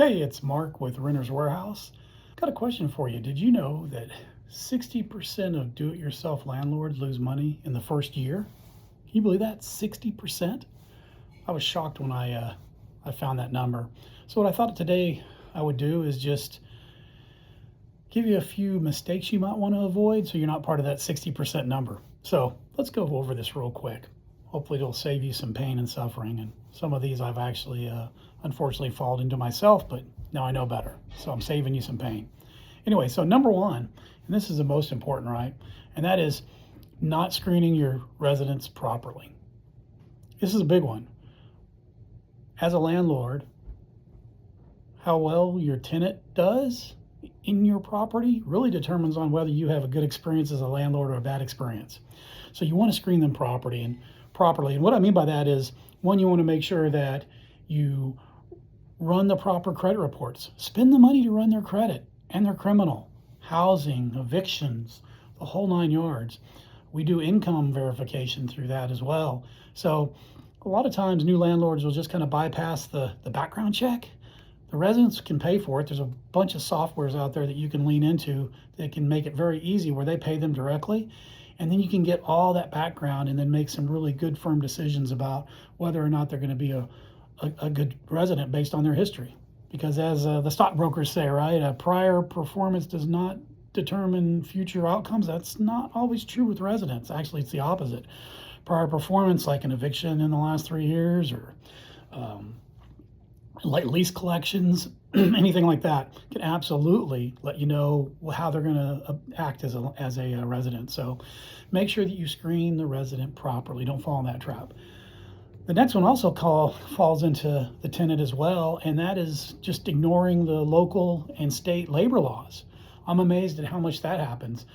Hey, it's Mark with Renter's Warehouse. Got a question for you. Did you know that 60% of do-it-yourself landlords lose money in the first year? Can you believe that? 60%? I was shocked when I found that number. So what I thought today I would do is just give you a few mistakes you might want to avoid so you're not part of that 60% number. So let's go over this real quick. Hopefully it'll save you some pain and suffering. And some of these I've actually unfortunately fallen into myself, but now I know better. So I'm saving you some pain. Anyway, so number one, and this is the most important, right? And that is not screening your residents properly. This is a big one. As a landlord, how well your tenant does in your property really determines on whether you have a good experience as a landlord or a bad experience. So you want to screen them properly. And what I mean by that is, one, you want to make sure that you run the proper credit reports. Spend the money to run their credit and their criminal, housing, evictions, the whole 9 yards. We do income verification through that as well. So a lot of times new landlords will just kind of bypass the background check. The residents can pay for it. There's a bunch of softwares out there that you can lean into that can make it very easy where they pay them directly. And then you can get all that background and then make some really good firm decisions about whether or not they're going to be a good resident based on their history. Because as the stockbrokers say, right, prior performance does not determine future outcomes. That's not always true with residents. Actually, it's the opposite. Prior performance, like an eviction in the last 3 years or like lease collections, anything like that, can absolutely let you know how they're going to act as a resident. So make sure that you screen the resident properly. Don't fall in that trap. The next one also falls into the tenant as well, and that is just ignoring the local and state labor laws. I'm amazed at how much that happens.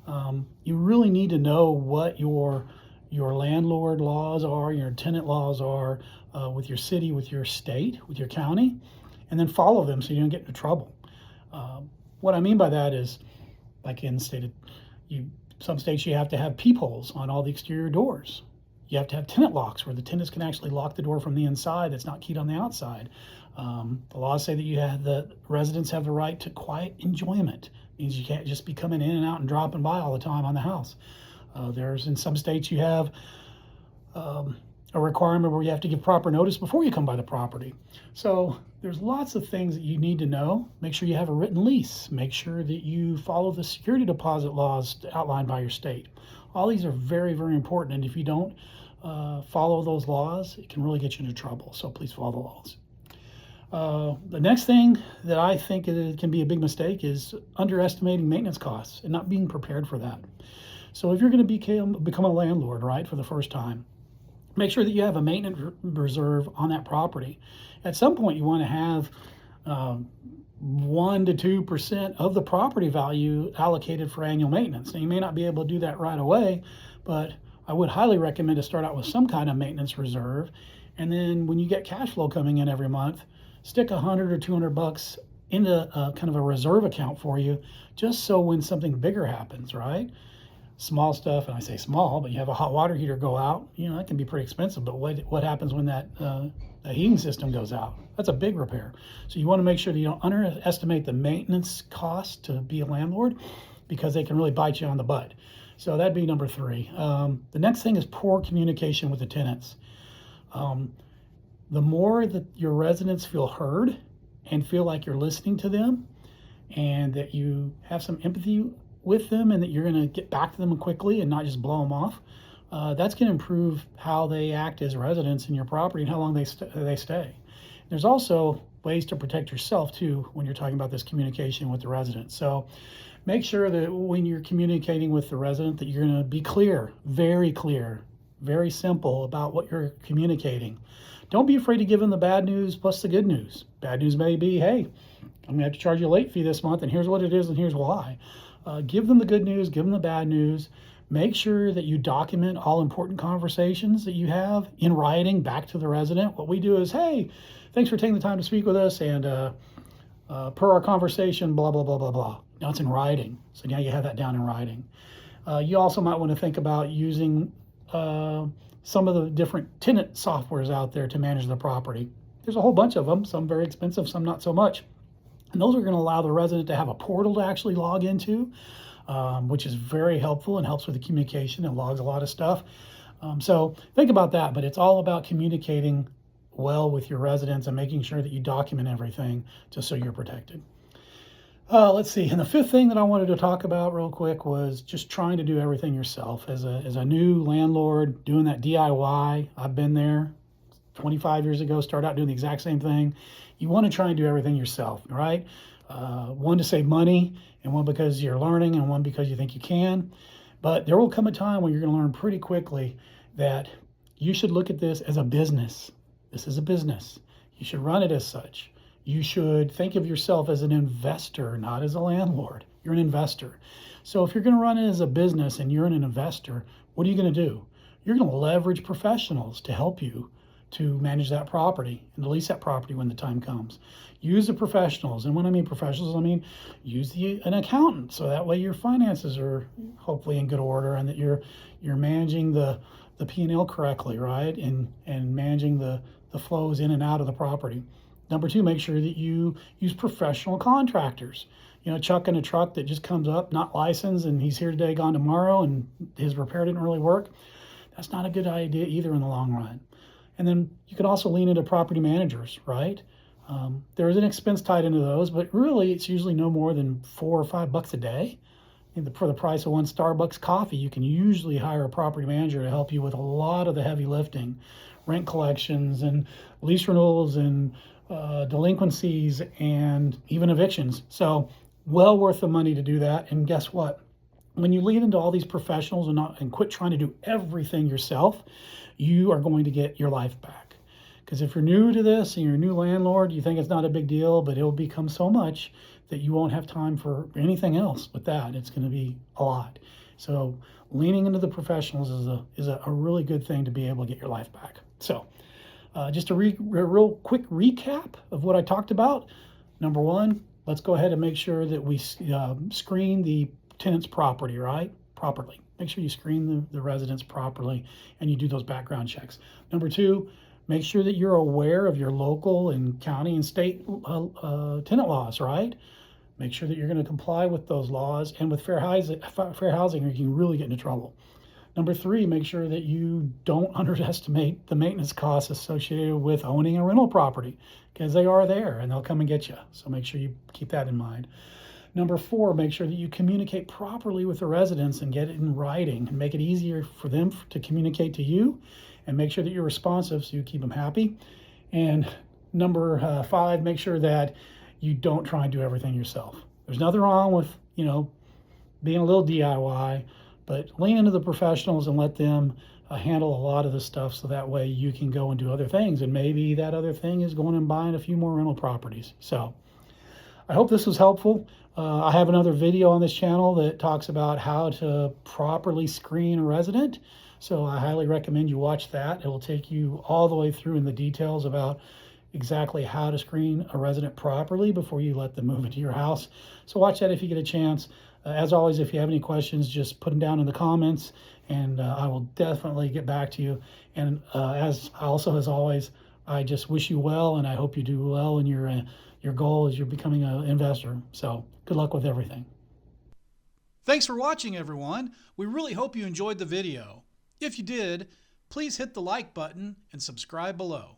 You really need to know what your landlord laws are, your tenant laws are with your city, with your state, with your county, and then follow them so you don't get into trouble. What I mean by that is, like in some states you have to have peepholes on all the exterior doors. You have to have tenant locks where the tenants can actually lock the door from the inside that's not keyed on the outside. The laws say that the residents have the right to quiet enjoyment. It means you can't just be coming in and out and dropping by all the time on the house. In some states you have a requirement where you have to give proper notice before you come by the property. So there's lots of things that you need to know. Make sure you have a written lease. Make sure that you follow the security deposit laws outlined by your state. All these are very, very important. And if you don't follow those laws, it can really get you into trouble. So please follow the laws. The next thing that I think can be a big mistake is underestimating maintenance costs and not being prepared for that. So if you're going to become a landlord, right, for the first time, make sure that you have a maintenance reserve on that property. At some point, you want to have 1 to 2% of the property value allocated for annual maintenance. Now, you may not be able to do that right away, but I would highly recommend to start out with some kind of maintenance reserve. And then when you get cash flow coming in every month, stick $100 or $200 into kind of a reserve account for you, just so when something bigger happens, right? Small stuff, and I say small, but you have a hot water heater go out, that can be pretty expensive, but what happens when that heating system goes out? That's a big repair. So you want to make sure that you don't underestimate the maintenance cost to be a landlord, because they can really bite you on the butt. So that'd be number 3. The next thing is poor communication with the tenants. The more that your residents feel heard and feel like you're listening to them and that you have some empathy with them and that you're going to get back to them quickly and not just blow them off, that's going to improve how they act as residents in your property and how long they stay. There's also ways to protect yourself too when you're talking about this communication with the residents. So make sure that when you're communicating with the resident that you're going to be clear, very simple about what you're communicating. Don't be afraid to give them the bad news plus the good news. Bad news may be, hey, I'm going to have to charge you a late fee this month, and here's what it is and here's why. Give them the good news, give them the bad news. Make sure that you document all important conversations that you have in writing back to the resident. What we do is, hey, thanks for taking the time to speak with us, and per our conversation, blah, blah, blah, blah, blah. Now it's in writing. So now you have that down in writing. You also might want to think about using some of the different tenant softwares out there to manage the property. There's a whole bunch of them, some very expensive, some not so much. And those are going to allow the resident to have a portal to actually log into, which is very helpful and helps with the communication. It logs a lot of stuff. So think about that, but it's all about communicating well with your residents and making sure that you document everything just so you're protected. Let's see. And the fifth thing that I wanted to talk about real quick was just trying to do everything yourself. As a new landlord, doing that DIY, I've been there 25 years ago, started out doing the exact same thing. You want to try and do everything yourself, right? One, to save money, and one because you're learning, and one because you think you can. But there will come a time when you're going to learn pretty quickly that you should look at this as a business. This is a business. You should run it as such. You should think of yourself as an investor, not as a landlord. You're an investor. So if you're going to run it as a business and you're an investor, what are you going to do? You're going to leverage professionals to help you to manage that property and to lease that property when the time comes. Use the professionals. And when I mean professionals, I mean use an accountant. So that way your finances are hopefully in good order and that you're managing the P&L correctly, right? And managing the flows in and out of the property. Number two, make sure that you use professional contractors. Chuck in a truck that just comes up, not licensed, and he's here today, gone tomorrow, and his repair didn't really work. That's not a good idea either in the long run. And then you can also lean into property managers, right? There is an expense tied into those, but really it's usually no more than $4 or $5 a day. For the price of one Starbucks coffee, you can usually hire a property manager to help you with a lot of the heavy lifting, rent collections and lease renewals and delinquencies and even evictions. So well worth the money to do that. And guess what? When you lean into all these professionals and quit trying to do everything yourself, you are going to get your life back. Because if you're new to this and you're a new landlord, you think it's not a big deal, but it'll become so much that you won't have time for anything else with that. It's going to be a lot. So leaning into the professionals is a really good thing to be able to get your life back. So just a real quick recap of what I talked about. Number one, let's go ahead and make sure that we screen the tenant's property, right? Properly. Make sure you screen the residents properly and you do those background checks. Number two, make sure that you're aware of your local and county and state tenant laws, right? Make sure that you're going to comply with those laws and with fair housing, or you can really get into trouble. Number three, make sure that you don't underestimate the maintenance costs associated with owning a rental property, because they are there and they'll come and get you. So make sure you keep that in mind. Number four, make sure that you communicate properly with the residents and get it in writing and make it easier for them to communicate to you, and make sure that you're responsive so you keep them happy. And number five, make sure that you don't try and do everything yourself. There's nothing wrong with, being a little DIY, but lean into the professionals and let them handle a lot of the stuff so that way you can go and do other things. And maybe that other thing is going and buying a few more rental properties. So I hope this was helpful. I have another video on this channel that talks about how to properly screen a resident. So I highly recommend you watch that. It will take you all the way through in the details about exactly how to screen a resident properly before you let them move into your house. So watch that if you get a chance. As always, if you have any questions, just put them down in the comments and I will definitely get back to you. And as always, I just wish you well and I hope you do well in your goal as you're becoming an investor. So good luck with everything. Thanks for watching, everyone. We really hope you enjoyed the video. If you did, please hit the like button and subscribe below.